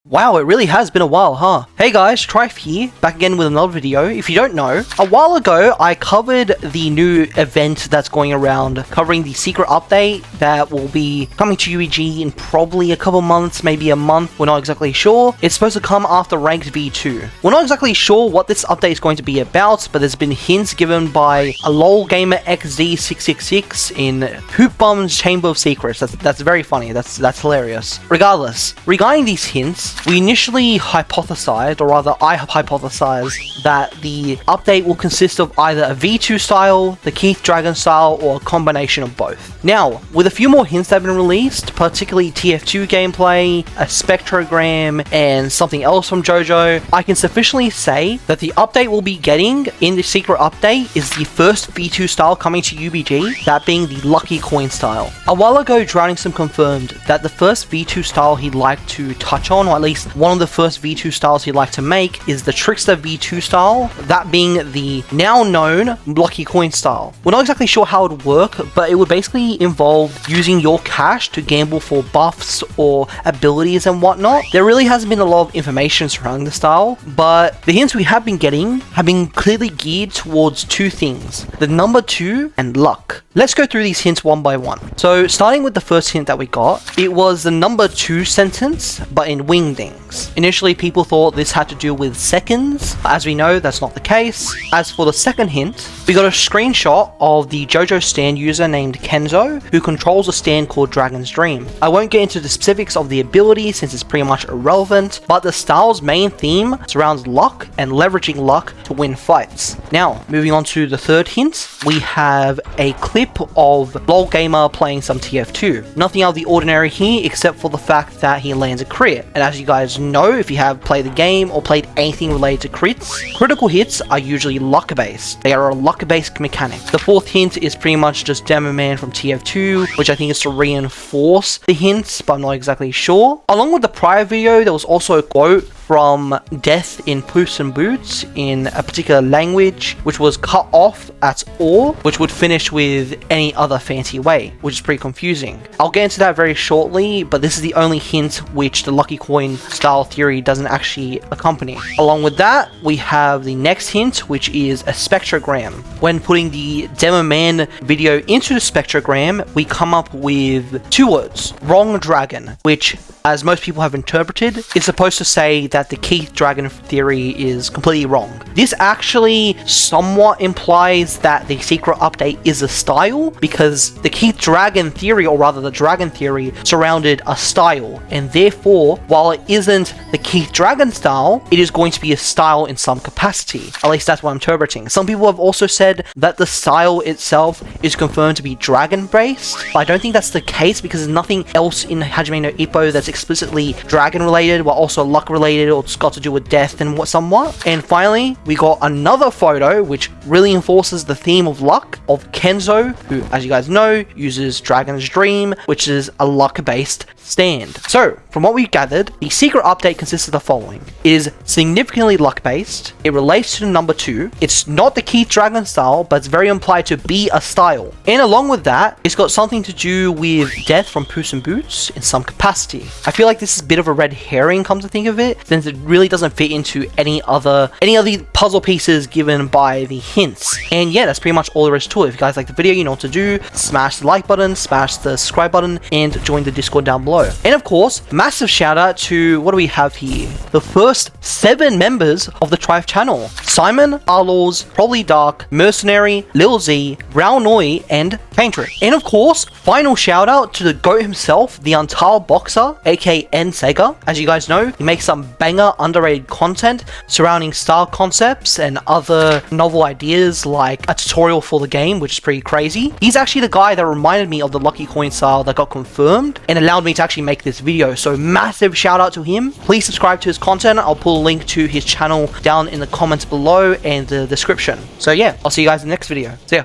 Wow, it really has been a while, huh? Hey guys, Trife here, back again with another video. If you don't know, a while ago I covered the new event that's going around, covering the secret update that will be coming to UEG in probably a couple months, maybe a month, we're not exactly sure. It's supposed to come after Ranked V2. We're not exactly sure what this update is going to be about, but there's been hints given by a LOL gamer XD666 in Hoop Bum's Chamber of Secrets. That's very funny, that's hilarious. Regardless, regarding these hints, we initially hypothesized, or rather I hypothesized, that the update will consist of either a V2 style, the Keith Dragon style, or a combination of both. Now, with a few more hints that have been released, particularly TF2 gameplay, a spectrogram, and something else from JoJo, I can sufficiently say that the update we'll be getting in the secret update is the first V2 style coming to UBG, that being the Lucky Coin style. A while ago, Drowningsome confirmed that the first V2 style he'd like to touch on, or at least one of the first V2 styles he'd like to make, is the Trickster V2 style, that being the now known Lucky Coin style. We're not exactly sure how it would work, but it would basically involve using your cash to gamble for buffs or abilities and whatnot. There really hasn't been a lot of information surrounding the style, but the hints we have been getting have been clearly geared towards two things: the number 2 and luck. Let's go through these hints one by one. So starting with the first hint that we got, it was the number 2 sentence, but in wingdings. Initially, people thought this had to do with seconds. As we know, that's not the case. As for the second hint, we got a screenshot of the JoJo stand user named Kenzo, who controls a stand called Dragon's Dream. I won't get into the specifics of the ability since it's pretty much irrelevant, but the style's main theme surrounds luck and leveraging luck to win fights. Now, moving on to the third hint, we have a clip of LOL gamer playing some TF2. Nothing out of the ordinary here except for the fact that he lands a crit. And as you guys know, if you have played the game or played anything related to crits, critical hits are usually luck based. They are a luck based mechanic. The fourth hint is pretty much just Demo Man from TF2, which I think is to reinforce the hints, but I'm not exactly sure. Along with the prior video, there was also a quote from Death in Puss in Boots in a particular language, which was cut off at or, which would finish with any other fancy way, which is pretty confusing. I'll get into that very shortly, but this is the only hint which the Lucky Coin style theory doesn't actually accompany. Along with that, we have the next hint, which is a spectrogram. When putting the Demo Man video into the spectrogram, we come up with two words: wrong dragon, which, as most people have interpreted, is supposed to say that the Keith Dragon theory is completely wrong. This actually somewhat implies that the secret update is a style, because the Keith Dragon theory, or rather the Dragon theory, surrounded a style, and therefore, while it isn't the Keith Dragon style, it is going to be a style in some capacity. At least that's what I'm interpreting. Some people have also said that the style itself is confirmed to be dragon based, but I don't think that's the case because there's nothing else in Hajime no Ippo that's explicitly dragon related, while also luck related, or it's got to do with death and somewhat. And finally, we got another photo which really enforces the theme of luck, of Kenzo, who, as you guys know, uses Dragon's Dream, which is a luck based stand. So, from what we gathered, the secret update consists of the following: it is significantly luck based, it relates to the number 2, it's not the Keith Dragon style, but it's very implied to be a style, and along with that, it's got something to do with death from Puss in Boots in some capacity. I feel like this is a bit of a red herring, come to think of it, since it really doesn't fit into any of the puzzle pieces given by the hints. And yeah, that's pretty much all there is to it. If you guys like the video, you know what to do: smash the like button, smash the subscribe button, and join the Discord down below. And of course, massive shout out to, what do we have here? The first 7 members of the Trife channel: Simon, Arlaws, Probably Dark, Mercenary, Lil Z, Raunoi, and Paintrick. And of course, final shout out to the GOAT himself, the Untitled Boxer, aka N Sega. As you guys know, he makes some banger underrated content surrounding style concepts and other novel ideas, like a tutorial for the game, which is pretty crazy. He's actually the guy that reminded me of the Lucky Coin style that got confirmed and allowed me to actually make this video, so massive shout out to him. Please subscribe to his content. I'll put a link to his channel down in the comments below and the description. So yeah, I'll see you guys in the next video. See ya.